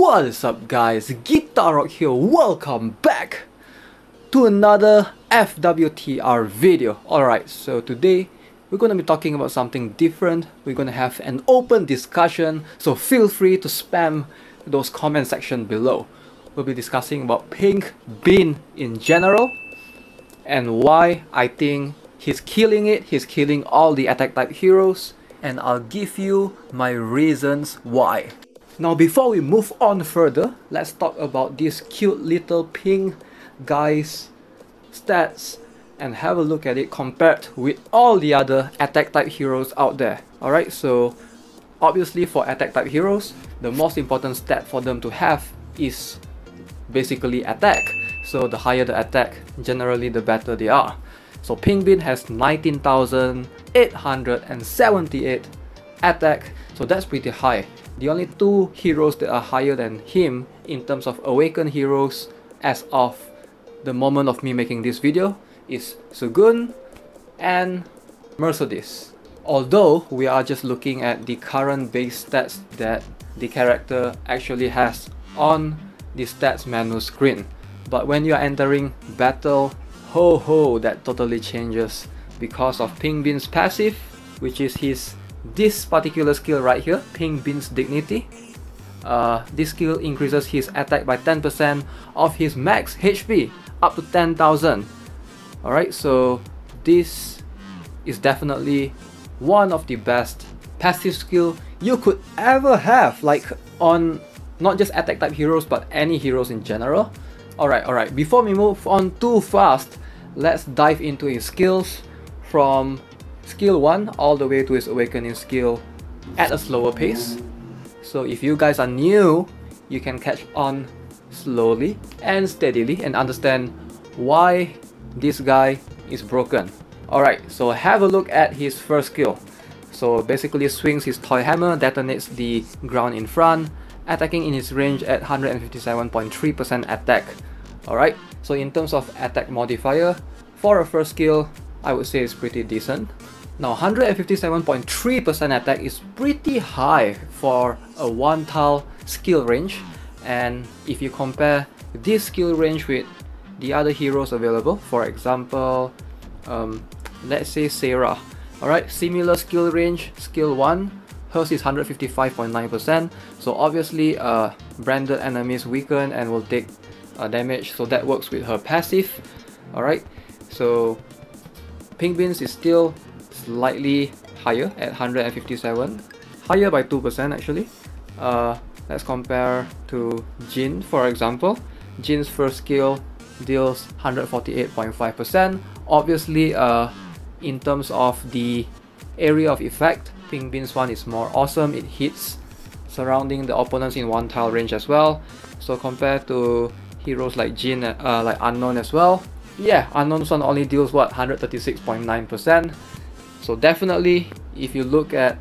What is up guys, GuitarRock here, welcome back to another FWTR video. Alright, so today we're going to be talking about something different. We're going to have an open discussion, so feel free to spam those comment section below. We'll be discussing about Pink Bean in general and why I think he's killing it. He's killing all the attack type heroes, and I'll give you my reasons why. Now before we move on further, let's talk about this cute little pink guy's stats and have a look at it compared with all the other attack type heroes out there. Alright, so obviously for attack type heroes, the most important stat for them to have is basically attack. So the higher the attack, generally the better they are. So Pink Bean has 19,878 attack, so that's pretty high. The only two heroes that are higher than him in terms of awakened heroes as of the moment of me making this video is Sugun and Mercedes. Although we are just looking at the current base stats that the character actually has on the stats menu screen. But when you are entering battle, that totally changes because of Pink Bean's passive, which is this particular skill right here, Pink Bean's Dignity. This skill increases his attack by 10% of his max HP up to 10,000. Alright, so this is definitely one of the best passive skill you could ever have, like on not just attack type heroes but any heroes in general. Alright, before we move on too fast, let's dive into his skills from skill 1 all the way to his awakening skill at a slower pace. So if you guys are new, you can catch on slowly and steadily and understand why this guy is broken. Alright, so have a look at his first skill. So basically swings his toy hammer, detonates the ground in front, attacking in his range at 157.3% attack. Alright, so in terms of attack modifier, for a first skill, I would say it's pretty decent. Now 157.3% attack is pretty high for a one tile skill range, and if you compare this skill range with the other heroes available, for example, let's say Sarah. Alright, similar skill range, skill 1, hers is 155.9%, so obviously branded enemies weaken and will take damage, so that works with her passive. Alright, so Pink Beans is still slightly higher at 157, higher by 2% actually. Let's compare to Jin, for example. Jin's first skill deals 148.5%. Obviously, in terms of the area of effect, Pink Bean's one is more awesome. It hits surrounding the opponents in one tile range as well. So compared to heroes like Jin, like Unknown as well, yeah, Unknown's one only deals what, 136.9%. So definitely, if you look at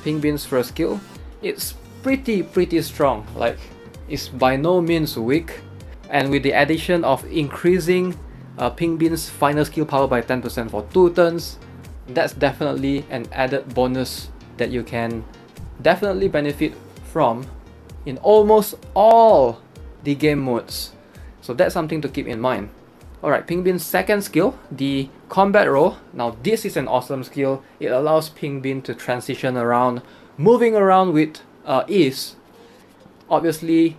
Pink Bean's first skill, it's pretty strong. Like, it's by no means weak. And with the addition of increasing Pink Bean's final skill power by 10% for 2 turns, that's definitely an added bonus that you can definitely benefit from in almost all the game modes. So that's something to keep in mind. Alright, Pink Bean's second skill, the combat roll. Now this is an awesome skill. It allows Pink Bean to transition around, moving around with ease. Obviously,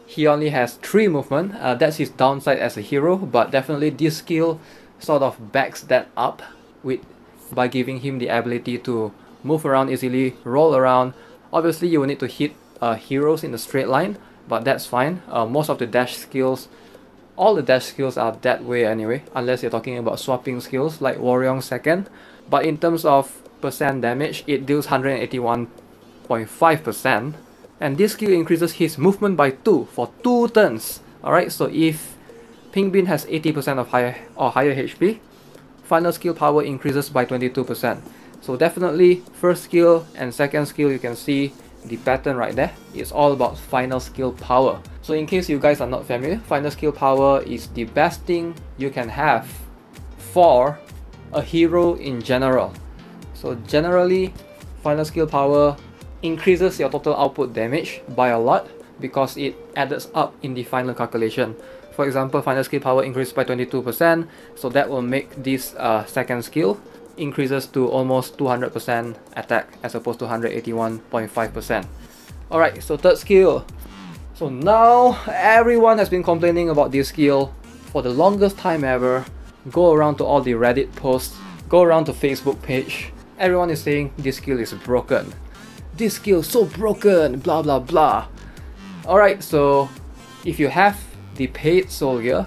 he only has 3 movement. That's his downside as a hero, but definitely this skill sort of backs that up by giving him the ability to move around easily, roll around. Obviously, you will need to hit heroes in a straight line, but that's fine. Most of the dash skills, all the dash skills are that way anyway, unless you're talking about swapping skills like Warrior second. But in terms of percent damage, it deals 181.5%, and this skill increases his movement by 2 for 2 turns. Alright, so if Pink Bean has 80% of higher HP, final skill power increases by 22%. So definitely first skill and second skill, you can see the pattern right there. It's all about final skill power. So in case you guys are not familiar, final skill power is the best thing you can have for a hero in general. So generally, final skill power increases your total output damage by a lot, because it adds up in the final calculation. For example, final skill power increased by 22%, so that will make this second skill increases to almost 200% attack as opposed to 181.5%. Alright, so third skill. So now everyone has been complaining about this skill for the longest time ever. Go around to all the Reddit posts, go around to Facebook page. Everyone is saying this skill is broken. This skill is so broken, blah blah blah. Alright, so if you have the paid soul gear,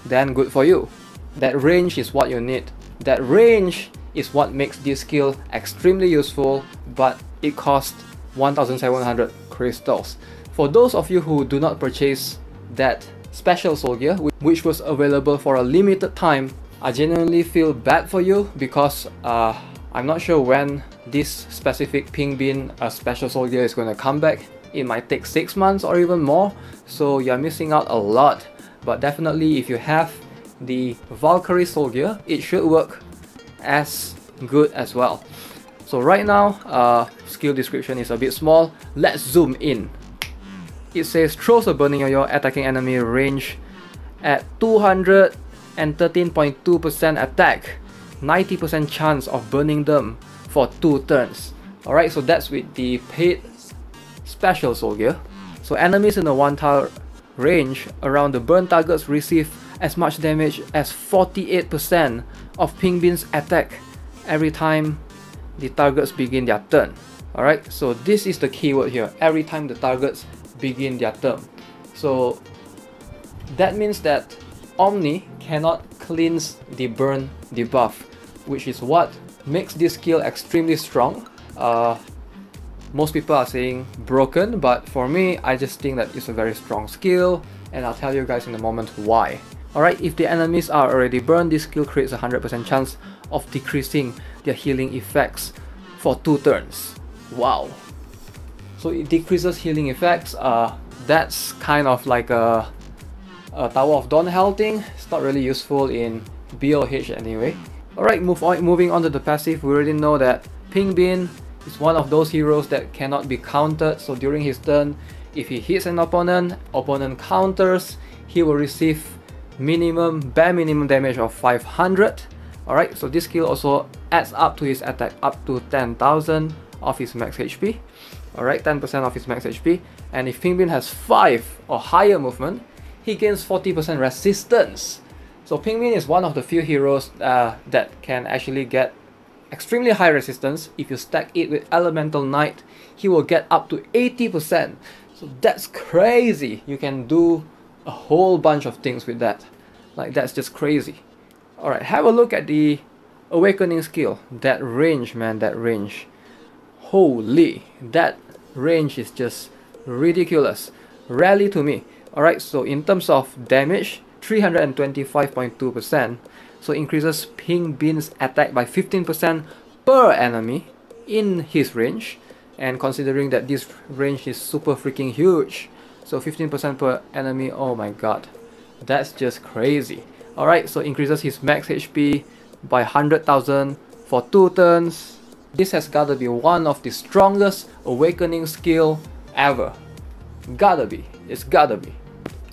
then good for you. That range is what you need. That range is what makes this skill extremely useful, but it costs 1700 crystals. For those of you who do not purchase that special soul gear, which was available for a limited time, I genuinely feel bad for you, because I'm not sure when this specific pink bean special soul gear is going to come back. It might take 6 months or even more, so you're missing out a lot. But definitely if you have the Valkyrie soul gear, it should work as good as well. So right now, skill description is a bit small. Let's zoom in. It says throws a burning yo-yo attacking enemy range at 213.2% attack, 90% chance of burning them for 2 turns. Alright, so that's with the paid special soul gear. So enemies in the 1 tile range around the burn targets receive as much damage as 48% of Pink Bean's attack every time the targets begin their turn. Alright, so this is the keyword here, every time the targets begin their turn. So that means that Omni cannot cleanse the burn debuff, which is what makes this skill extremely strong. Most people are saying broken, but for me, I just think that it's a very strong skill, and I'll tell you guys in a moment why. Alright, if the enemies are already burned, this skill creates a 100% chance of decreasing their healing effects for 2 turns. Wow. So it decreases healing effects. That's kind of like a Tower of Dawn hell thing. It's not really useful in BoH anyway. Alright, moving on to the passive. We already know that Pink Bean is one of those heroes that cannot be countered. So during his turn, if he hits an opponent counters, he will receive bare minimum damage of 500. Alright, so this skill also adds up to his attack up to 10,000 of his max HP. Alright, 10% of his max HP. And if Pink Bean has 5 or higher movement, he gains 40% resistance. So Pink Bean is one of the few heroes that can actually get extremely high resistance. If you stack it with Elemental Knight, he will get up to 80%. So that's crazy. You can do a whole bunch of things with that. Like, that's just crazy. Alright, have a look at the Awakening skill. That range, man, that range. Holy, that range is just ridiculous. Rally to me. Alright, so in terms of damage, 325.2%. So increases Pink Bean's attack by 15% per enemy in his range. And considering that this range is super freaking huge, so 15% per enemy, oh my god. That's just crazy. Alright, so increases his max HP by 100,000 for 2 turns. This has gotta be one of the strongest Awakening skill ever. Gotta be. It's gotta be.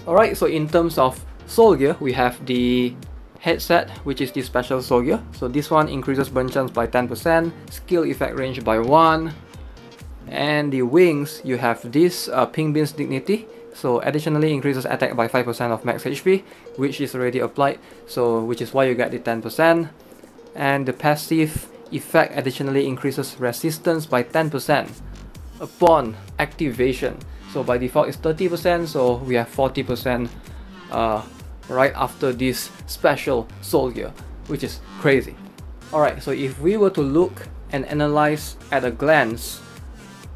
Alright, so in terms of soul gear, we have the headset, which is the special soul gear. So this one increases burn chance by 10%, skill effect range by 1. And the wings, you have this Pink Bean's Dignity. So additionally increases attack by 5% of max HP, which is already applied, so which is why you get the 10%. And the passive effect additionally increases resistance by 10% upon activation. So by default it's 30%, so we have 40% right after this special soul gear, which is crazy. Alright, so if we were to look and analyze at a glance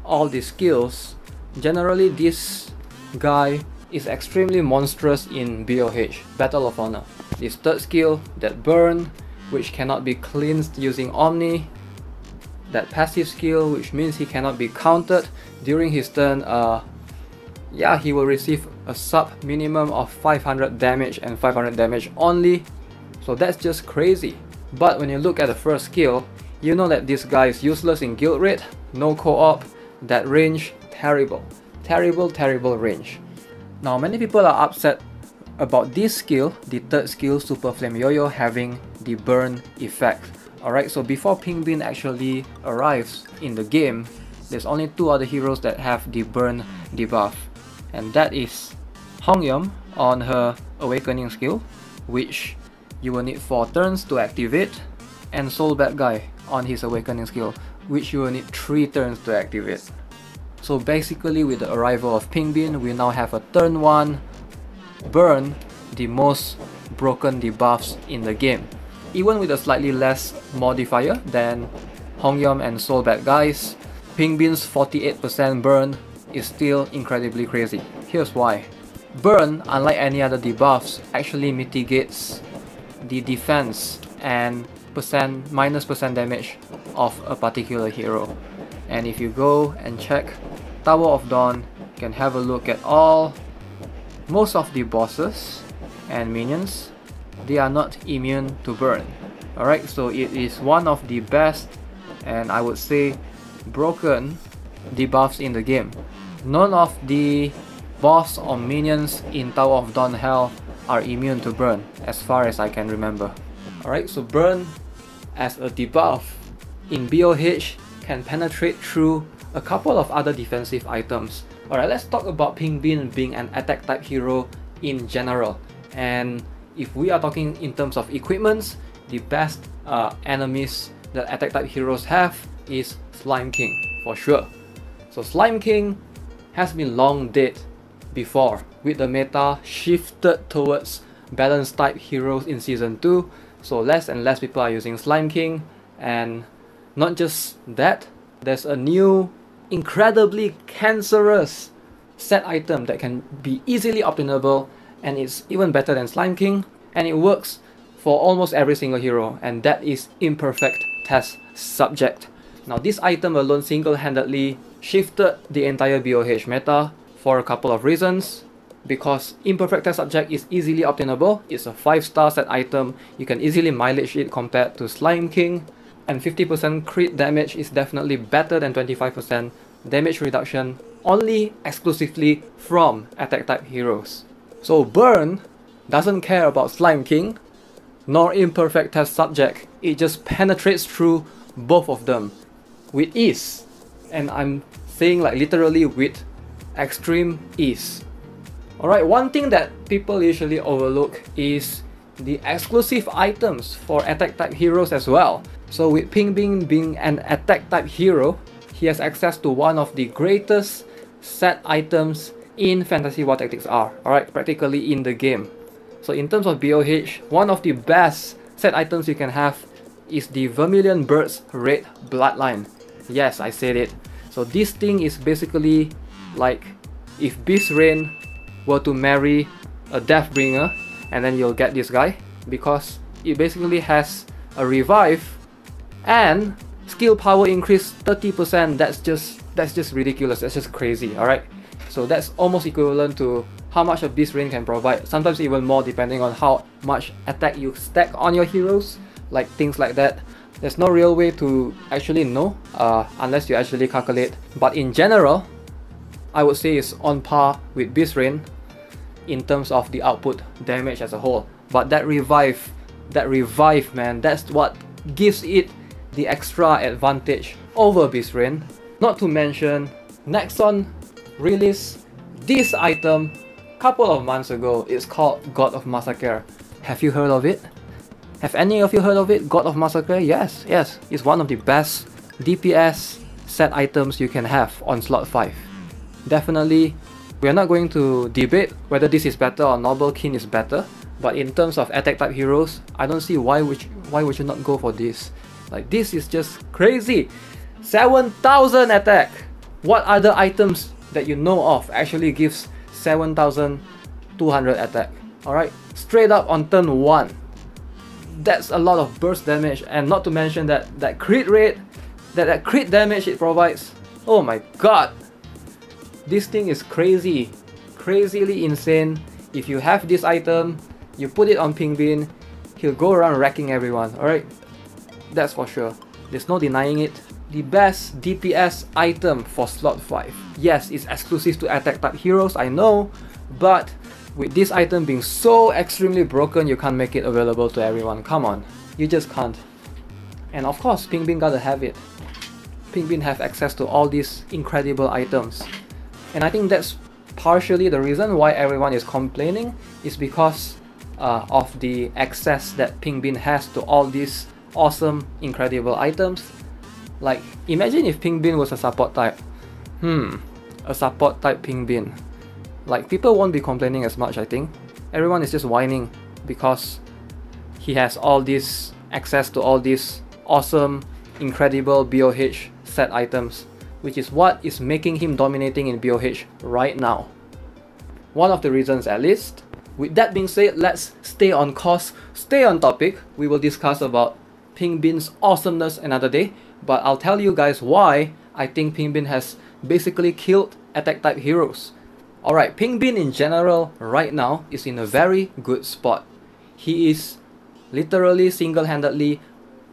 all the skills, generally this guy is extremely monstrous in BoH, Battle of Honor. This third skill, that burn, which cannot be cleansed using Omni. That passive skill, which means he cannot be countered during his turn. Yeah, he will receive a sub minimum of 500 damage and 500 damage only. So that's just crazy. But when you look at the first skill, you know that this guy is useless in guild raid, no co-op, that range, terrible. terrible range. Now many people are upset about this skill, the third skill, Super Flame Yo-Yo, having the burn effect. Alright, so before Pingbin actually arrives in the game, there's only two other heroes that have the burn debuff, and that is Hongyum on her awakening skill, which you will need 4 turns to activate, and Soul Bad Guy on his awakening skill, which you will need 3 turns to activate. So basically, with the arrival of Pingbin, we now have a turn 1 burn, the most broken debuffs in the game. Even with a slightly less modifier than Hongyum and Soul Bad Guys, Pingbin's 48% burn is still incredibly crazy. Here's why. Burn, unlike any other debuffs, actually mitigates the defense and minus percent damage of a particular hero. And if you go and check Tower of Dawn, you can have a look at most of the bosses and minions. They are not immune to burn. Alright, so it is one of the best, and I would say broken, debuffs in the game. None of the boss or minions in Tower of Dawn Hell are immune to burn, as far as I can remember. Alright, so burn as a debuff in BoH can penetrate through a couple of other defensive items. Alright, let's talk about Pingbin being an attack type hero in general. And if we are talking in terms of equipments, the best enemies that attack type heroes have is Slime King, for sure. So Slime King has been long dead before, with the meta shifted towards balance type heroes in Season 2, so less and less people are using Slime King. And not just that, there's a new incredibly cancerous set item that can be easily obtainable, and it's even better than Slime King, and it works for almost every single hero, and that is Imperfect Test Subject. Now this item alone single-handedly shifted the entire BoH meta for a couple of reasons. Because Imperfect Test Subject is easily obtainable, it's a 5-star set item, you can easily mileage it compared to Slime King, and 50% crit damage is definitely better than 25% damage reduction only exclusively from attack type heroes. So burn doesn't care about Slime King nor Imperfect Test Subject, it just penetrates through both of them with ease, and I'm saying like literally with extreme ease. Alright, one thing that people usually overlook is the exclusive items for attack type heroes as well. So with Pingbin being an attack type hero, he has access to one of the greatest set items in Fantasy War Tactics R, alright, practically in the game. So in terms of BoH, one of the best set items you can have is the Vermilion Bird's Red Bloodline. Yes, I said it. So this thing is basically like if Beast Rain were to marry a Deathbringer, and then you'll get this guy, because it basically has a revive and skill power increase 30%. That's just ridiculous, that's just crazy, alright? So that's almost equivalent to how much a Beast Rain can provide, sometimes even more depending on how much attack you stack on your heroes, like things like that. There's no real way to actually know unless you actually calculate, but in general, I would say it's on par with Beast Rain in terms of the output damage as a whole. But that revive, man, that's what gives it the extra advantage over Beast Rain. Not to mention, Nexon released this item couple of months ago. It's called God of Massacre. Have you heard of it? Have any of you heard of it? God of Massacre? Yes, it's one of the best DPS set items you can have on slot 5. Definitely, we are not going to debate whether this is better or Noble Kin is better, but in terms of attack type heroes, I don't see why would you not go for this. Like, this is just crazy. 7,000 attack! What other items that you know of actually gives 7,200 attack? Alright, straight up on turn 1. That's a lot of burst damage, and not to mention that crit rate, that crit damage it provides. Oh my god! This thing is crazy, crazily insane. If you have this item, you put it on Pingbin, he'll go around wrecking everyone, alright? That's for sure. There's no denying it. the best DPS item for slot 5. Yes, it's exclusive to attack type heroes, I know, but with this item being so extremely broken, you can't make it available to everyone. Come on, you just can't. And of course, Pingbin gotta have it. Pingbin have access to all these incredible items. And I think that's partially the reason why everyone is complaining, is because of the access that Pingbin has to all these awesome, incredible items. Like, imagine if Pingbin was a support type. A support type Pingbin. Like, people won't be complaining as much, I think. Everyone is just whining because he has all this access to all these awesome, incredible BoH set items, which is what is making him dominating in BoH right now. One of the reasons, at least. With that being said, let's stay on course, stay on topic. We will discuss about Pingbin's awesomeness another day, but I'll tell you guys why I think Pingbin has basically killed attack type heroes. Alright, Pingbin in general right now is in a very good spot. He is literally single-handedly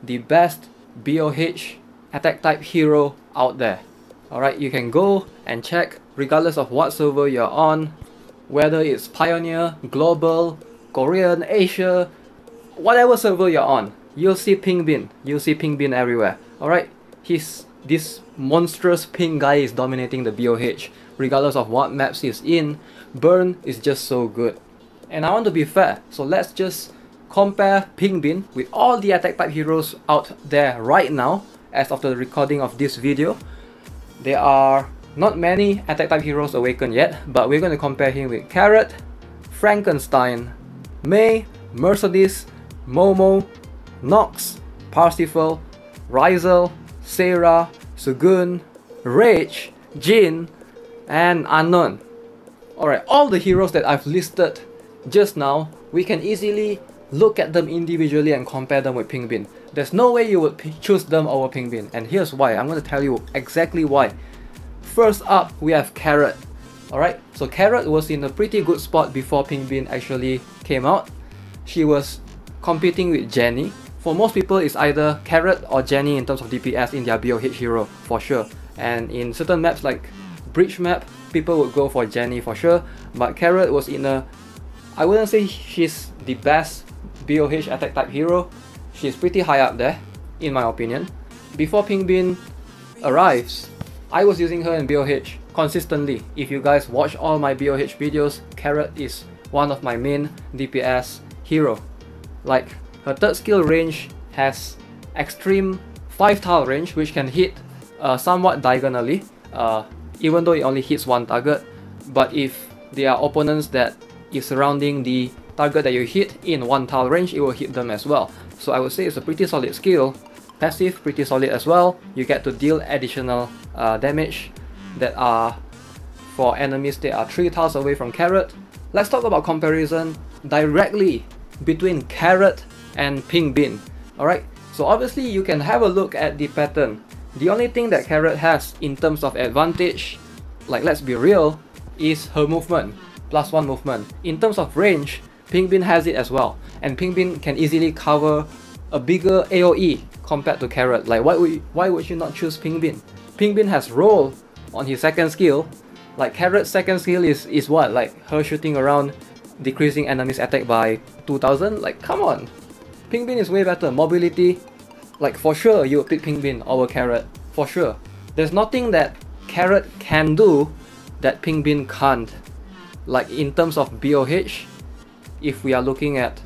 the best BoH attack type hero out there. Alright, you can go and check regardless of what server you're on, whether it's Pioneer, Global, Korean, Asia, whatever server you're on, you'll see Pingbin. You'll see Pingbin everywhere. Alright, this monstrous pink guy is dominating the BoH. Regardless of what maps he's in, Burn is just so good. And I want to be fair, so let's just compare Pingbin with all the attack type heroes out there right now. As of the recording of this video, there are not many attack type heroes awakened yet, but we're going to compare him with Carrot, Frankenstein, May, Mercedes, Momo, Nox, Parsifal, Rizel, Sarah, Sugun, Rage, Jin, and Unknown. Alright, all the heroes that I've listed just now, we can easily look at them individually and compare them with Pingbin. There's no way you would choose them over Pingbin, and here's why. I'm going to tell you exactly why. First up, we have Carrot. Alright, so Carrot was in a pretty good spot before Pingbin actually came out. She was competing with Jenny. For most people, it's either Carrot or Jenny in terms of DPS in their BoH hero, for sure. And in certain maps like Bridge map, people would go for Jenny for sure. But Carrot was in a... I wouldn't say she's the best BoH attack type hero. She's pretty high up there, in my opinion. Before Pingbin arrives, I was using her in BoH consistently. If you guys watch all my BoH videos, Carrot is one of my main DPS hero. Like, her third skill range has extreme 5-tile range, which can hit somewhat diagonally, even though it only hits one target. But if there are opponents that is surrounding the target that you hit in 1-tile range, it will hit them as well. So I would say it's a pretty solid skill. Passive, pretty solid as well. You get to deal additional damage that are for enemies that are 3 tiles away from Carrot. Let's talk about comparison directly between Carrot and Pingbin. Alright, so obviously you can have a look at the pattern. The only thing that Carrot has in terms of advantage, like, let's be real, is her movement, +1 movement. In terms of range, Pingbin has it as well, and Pingbin can easily cover a bigger AoE compared to Carrot. Like, why would you not choose Pingbin? Pingbin has roll on his second skill. Like, Carrot's second skill is what? Like, her shooting around, decreasing enemies attack by 2000? Like, come on. Pingbin is way better. Mobility, like, for sure you would pick Pingbin over Carrot, for sure. There's nothing that Carrot can do that Pingbin can't. Like, in terms of BoH, if we are looking at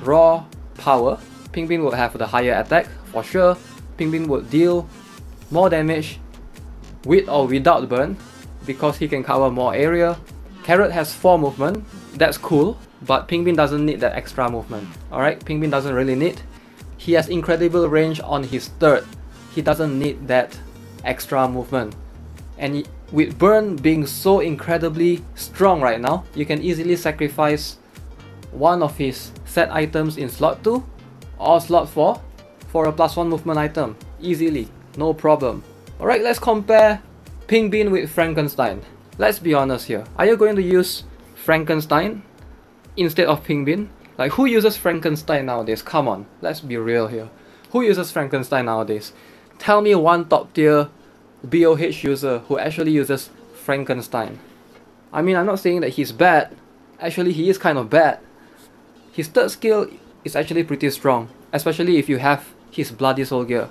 raw power, Pingbin would have the higher attack, for sure. Pingbin would deal more damage with or without burn, because he can cover more area. Carrot has 4 movement, that's cool, but Pingbin doesn't need that extra movement. Alright, Pingbin doesn't really need. He has incredible range on his third. He doesn't need that extra movement. And with burn being so incredibly strong right now, you can easily sacrifice one of his set items in slot 2 or slot 4 for a +1 movement item. Easily, no problem. Alright, let's compare Pingbin with Frankenstein. Let's be honest here. Are you going to use Frankenstein instead of Pingbin? Like, who uses Frankenstein nowadays? Come on, let's be real here. Who uses Frankenstein nowadays? Tell me one top tier BoH user who actually uses Frankenstein. I mean, I'm not saying that he's bad. Actually, he is kind of bad. His third skill is actually pretty strong, especially if you have his Bloody Soul gear.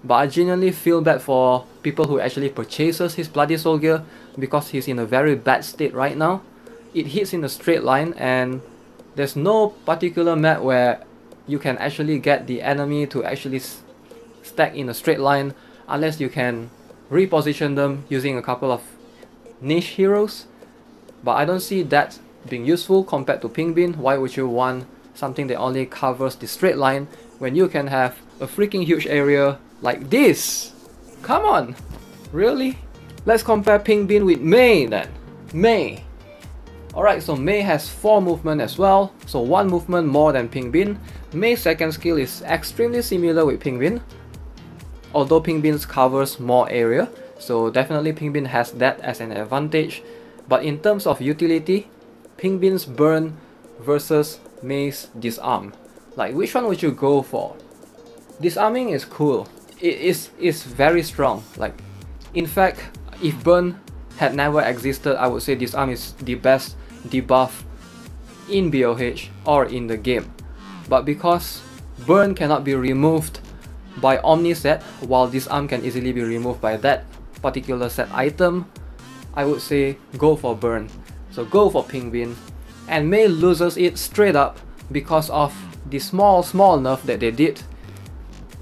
But I genuinely feel bad for people who actually purchases his Bloody Soul gear because he's in a very bad state right now. It hits in a straight line and there's no particular map where you can actually get the enemy to actually stack in a straight line unless you can reposition them using a couple of niche heroes. But I don't see that being useful compared to Pink Bean. Why would you want something that only covers the straight line when you can have a freaking huge area like this? Come on, really? Let's compare Pink Bean with Mei then. Mei. Alright, so Mei has 4 movement as well, so 1 movement more than Pink Bean. Mei's second skill is extremely similar with Pink Bean, although Pink Bean covers more area, so definitely Pink Bean has that as an advantage. But in terms of utility, Pink Bean's burn versus Mei's disarm. Like, which one would you go for? Disarming is cool. It is very strong. Like, in fact, if burn had never existed, I would say disarm is the best debuff in BoH or in the game. But because burn cannot be removed by Omni set, while disarm can easily be removed by that particular set item, I would say go for burn. So go for Pink Bean. And Mei loses it straight up because of the small nerf that they did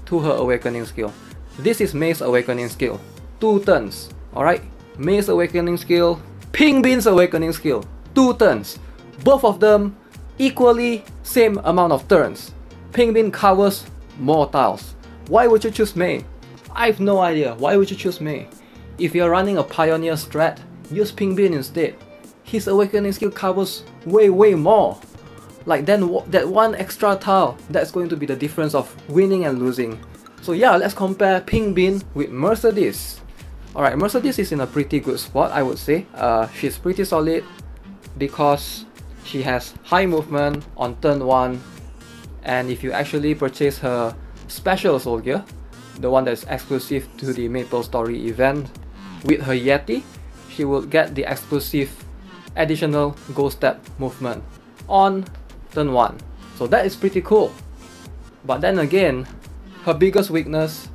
to her awakening skill. This is Mei's awakening skill. 2 turns. Alright? Mei's awakening skill, Pink Bean's awakening skill. 2 turns. Both of them equally same amount of turns. Pink Bean covers more tiles. Why would you choose Mei? I have no idea. Why would you choose Mei? If you're running a Pioneer strat, use Pink Bean instead. His awakening skill covers way more. Like, then that one extra tile, that's going to be the difference of winning and losing. So yeah, let's compare Pink Bean with Mercedes. Alright, Mercedes is in a pretty good spot, I would say. She's pretty solid because she has high movement on turn 1, and if you actually purchase her special soul gear, the one that's exclusive to the Maple Story event, with her Yeti, she will get the exclusive additional Ghost Step movement on turn 1. So that is pretty cool. But then again, her biggest weakness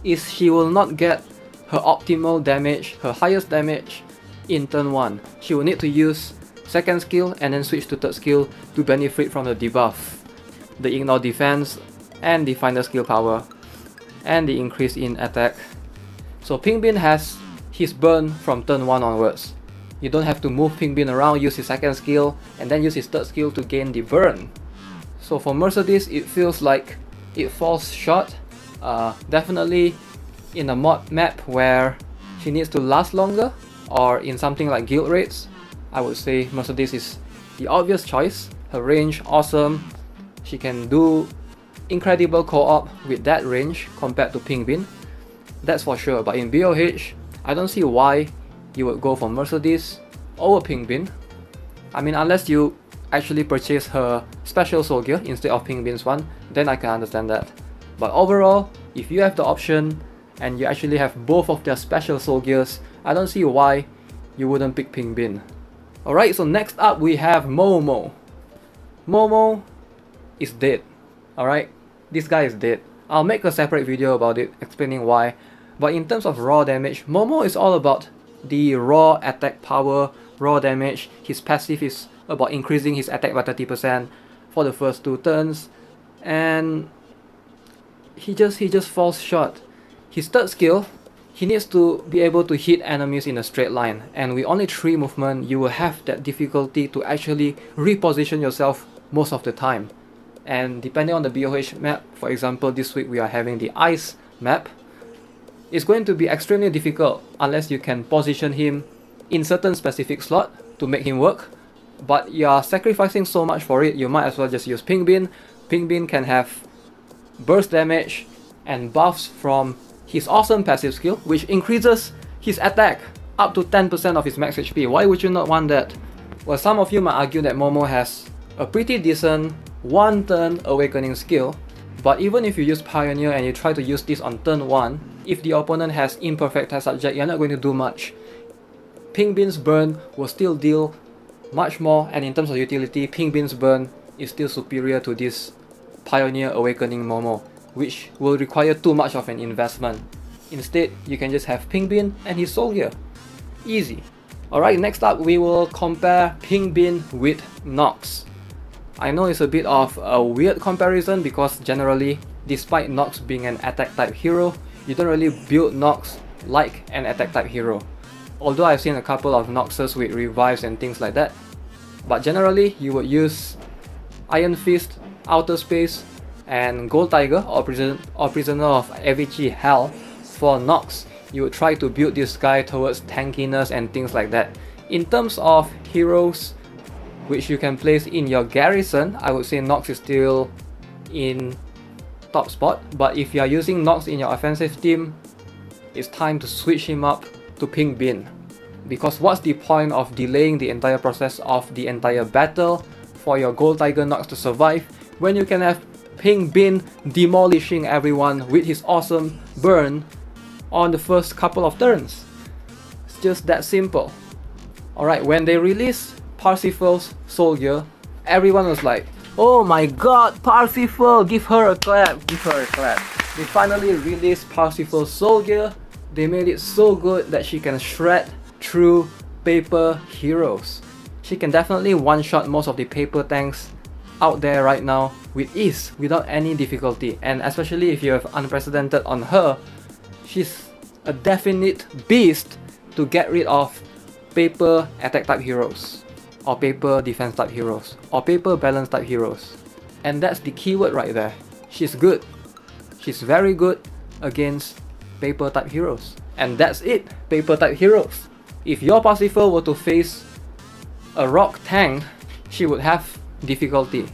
is she will not get her optimal damage, her highest damage in turn 1. She will need to use second skill and then switch to third skill to benefit from the debuff, the ignore defense, and the final skill power, and the increase in attack. So Pink Bean has his burn from turn 1 onwards. You don't have to move Pink Bean around, use his second skill, and then use his third skill to gain the burn. So for Mercedes, it feels like it falls short. Definitely in a mod map where she needs to last longer, or in something like guild raids, I would say Mercedes is the obvious choice. Her range, awesome. She can do incredible co-op with that range compared to Pink Bean. That's for sure. But in BoH, I don't see why you would go for Mercedes over Pink Bean. I mean, unless you actually purchase her special soul gear instead of Pink Bean's one, then I can understand that. But overall, if you have the option and you actually have both of their special soul gears, I don't see why you wouldn't pick Pink Bean. Alright, so next up we have Momo. Momo is dead. Alright, this guy is dead. I'll make a separate video about it explaining why. But in terms of raw damage, Momo is all about the raw attack power, raw damage. His passive is about increasing his attack by 30% for the first 2 turns, and he just falls short. His third skill, he needs to be able to hit enemies in a straight line, and with only 3 movement, you will have that difficulty to actually reposition yourself most of the time. And depending on the BoH map, for example, this week we are having the ice map, it's going to be extremely difficult unless you can position him in certain specific slot to make him work. But you are sacrificing so much for it, you might as well just use Pink Bean. Pink Bean can have burst damage and buffs from his awesome passive skill, which increases his attack up to 10% of his max HP. Why would you not want that? Well, some of you might argue that Momo has a pretty decent 1 turn awakening skill, but even if you use Pioneer and you try to use this on turn 1, if the opponent has imperfect test subject, you're not going to do much. Pink Bean's burn will still deal much more, and in terms of utility, Pink Bean's burn is still superior to this Pioneer Awakening Momo, which will require too much of an investment. Instead, you can just have Pink Bean and his Soul Gear. Easy. Alright, next up we will compare Pink Bean with Nox. I know it's a bit of a weird comparison because generally, despite Nox being an attack type hero, you don't really build Nox like an attack type hero. Although I've seen a couple of Noxes with revives and things like that. But generally, you would use Iron Fist, Outer Space, and Gold Tiger or Prisoner of Avicii Hell for Nox. You would try to build this guy towards tankiness and things like that. In terms of heroes which you can place in your garrison, I would say Nox is still in top spot. But if you are using Nox in your offensive team, it's time to switch him up to Pink Bean. Because what's the point of delaying the entire process of the entire battle for your Gold Tiger Nox to survive when you can have Pink Bean demolishing everyone with his awesome burn on the first couple of turns? It's just that simple. Alright, when they released Parsifal's Soul Gear, everyone was like, oh my god, Parsifal, give her a clap, give her a clap. They finally released Parsifal's Soul Gear. They made it so good that she can shred through paper heroes. She can definitely one-shot most of the paper tanks out there right now with ease, without any difficulty. And especially if you have Unprecedented on her, she's a definite beast to get rid of paper attack type heroes, or paper defense type heroes, or paper balance type heroes. And that's the keyword right there. She's good. She's very good against paper type heroes. And that's it, paper type heroes. If your Parsifal were to face a rock tank, she would have difficulty.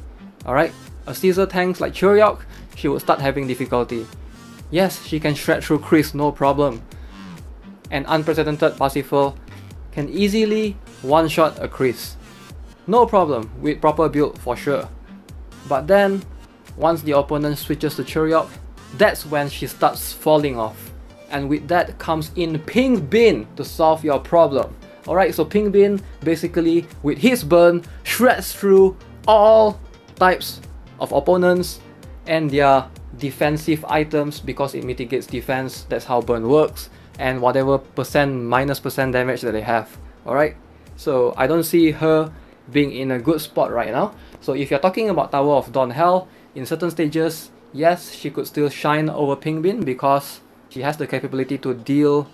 Alright? A Caesar tank like GuitarRock, she would start having difficulty. Yes, she can shred through Chris, no problem. An Unprecedented Parsifal can easily one-shot a Chris. No problem, with proper build for sure. But then, once the opponent switches to GuitarRock, that's when she starts falling off. And with that comes in Pink Bean to solve your problem. Alright, so Pink Bean basically, with his burn, shreds through all types of opponents and their defensive items because it mitigates defense. That's how burn works, and whatever minus percent damage that they have. Alright, so I don't see her being in a good spot right now. So if you're talking about Tower of Dawn Hell, in certain stages, yes, she could still shine over Pink Bean because she has the capability to deal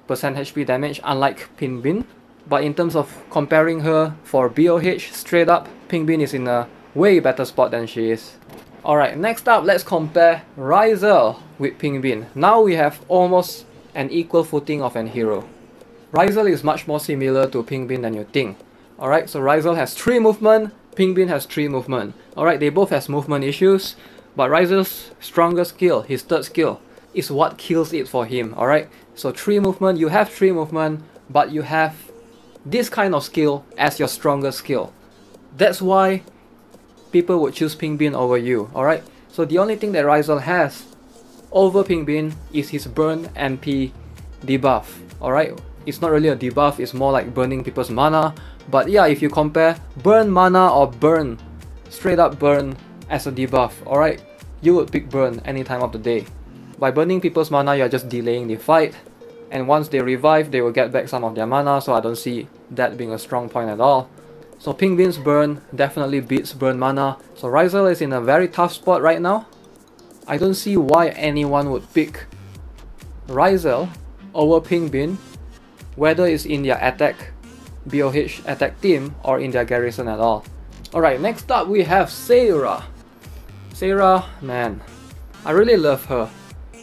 percent HP damage unlike Pink Bean. But in terms of comparing her for BoH, straight up, Pink Bean is in a way better spot than she is. Alright, next up, let's compare Ryzel with Pink Bean. Now we have almost an equal footing of an hero. Ryzel is much more similar to Pink Bean than you think. Alright, so Ryzel has 3 movement, Pink Bean has 3 movement. Alright, they both have movement issues, but Ryzel's strongest skill, his third skill, is what kills it for him. Alright, so 3 movement, you have 3 movement, but you have this kind of skill as your strongest skill. That's why people would choose Pink Bean over you. Alright, so the only thing that Ryzel has over Pink Bean is his burn MP debuff. Alright, it's not really a debuff, it's more like burning people's mana. But yeah, if you compare burn mana or burn, straight up burn as a debuff, alright, you would pick burn any time of the day. By burning people's mana, you're just delaying the fight, and once they revive, they will get back some of their mana, so I don't see that being a strong point at all. So Pink Bean's burn definitely beats burn mana, so Ryzel is in a very tough spot right now. I don't see why anyone would pick Ryzel over Pink Bean, whether it's in their attack, BoH attack team, or in their garrison at all. Alright, next up we have Sarah. Sarah, man, I really love her.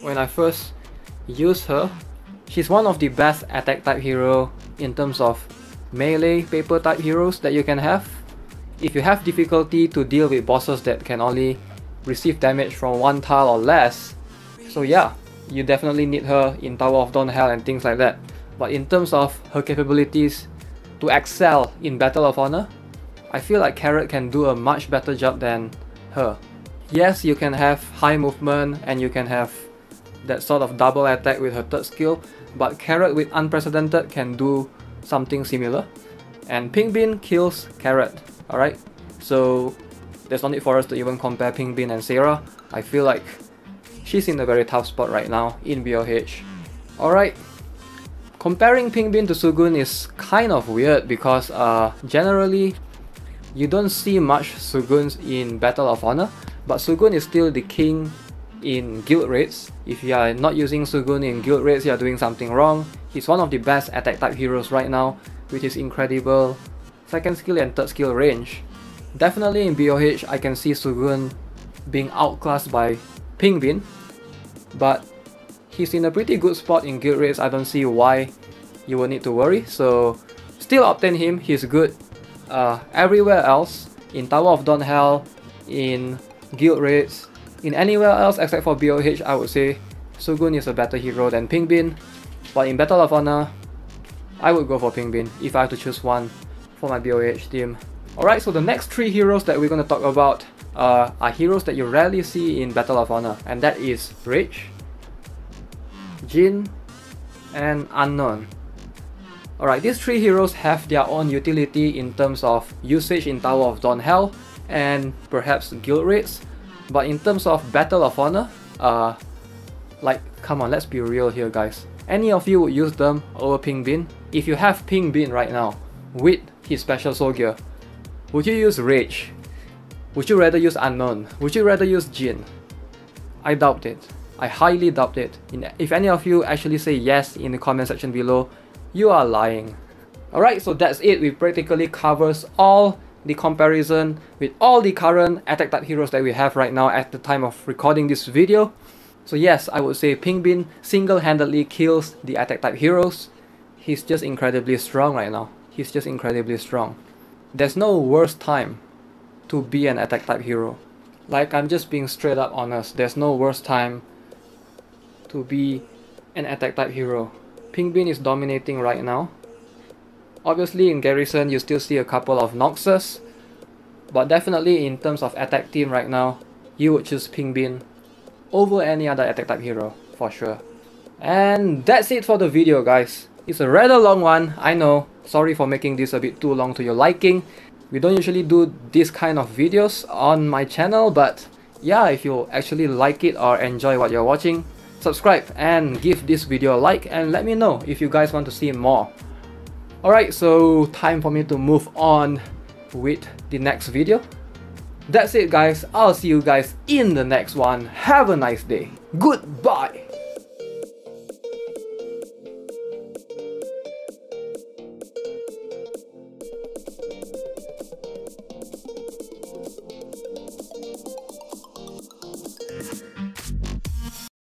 When I first used her, she's one of the best attack type hero in terms of melee paper type heroes that you can have. If you have difficulty to deal with bosses that can only receive damage from 1 tile or less, so yeah, you definitely need her in Tower of Dawn Hell and things like that. But in terms of her capabilities to excel in Battle of Honor, I feel like Carrot can do a much better job than her. Yes, you can have high movement and you can have that sort of double attack with her third skill, but Carrot with Unprecedented can do something similar. And Pink Bean kills Carrot, alright? So there's no need for us to even compare Pink Bean and Sarah. I feel like she's in a very tough spot right now in BoH. Alright, comparing Pink Bean to Sugun is kind of weird because generally you don't see much Suguns in Battle of Honor, but Sugun is still the king in guild raids. If you are not using Sugun in guild raids, you are doing something wrong. He's one of the best attack type heroes right now with his incredible second skill and third skill range. Definitely in BoH, I can see Sugun being outclassed by Pink Bean, but he's in a pretty good spot in guild raids. I don't see why you will need to worry, so still obtain him, he's good. Everywhere else, in Tower of Dawn Hell, in guild raids, in anywhere else except for BoH, I would say Sugun is a better hero than Pink Bean. But in Battle of Honor, I would go for Pink Bean if I have to choose one for my BoH team. Alright, so the next three heroes that we're going to talk about are heroes that you rarely see in Battle of Honor, and that is Rage, Jhin, and Unknown. Alright, these three heroes have their own utility in terms of usage in Tower of Dawn Hell and perhaps guild raids, but in terms of Battle of Honor, like, come on, let's be real here guys. Any of you would use them over Pink Bean? If you have Pink Bean right now with his special soul gear, would you use Rage? Would you rather use Unknown? Would you rather use Jhin? I doubt it. I highly doubt it. If any of you actually say yes in the comment section below, you are lying. Alright, so that's it. We practically covers all the comparison with all the current attack type heroes that we have right now at the time of recording this video. So yes, I would say Pink Bean single-handedly kills the attack type heroes. He's just incredibly strong right now. He's just incredibly strong. There's no worse time to be an attack type hero. Like, I'm just being straight up honest. There's no worse time to be an attack type hero. Pink Bean is dominating right now. Obviously in Garrison you still see a couple of Noxus, but definitely in terms of attack team right now, you would choose Pink Bean over any other attack type hero for sure. And that's it for the video guys. It's a rather long one, I know. Sorry for making this a bit too long to your liking. We don't usually do this kind of videos on my channel, but yeah, if you actually like it or enjoy what you're watching, subscribe and give this video a like and let me know if you guys want to see more. Alright, so time for me to move on with the next video. That's it guys, I'll see you guys in the next one. Have a nice day. Goodbye!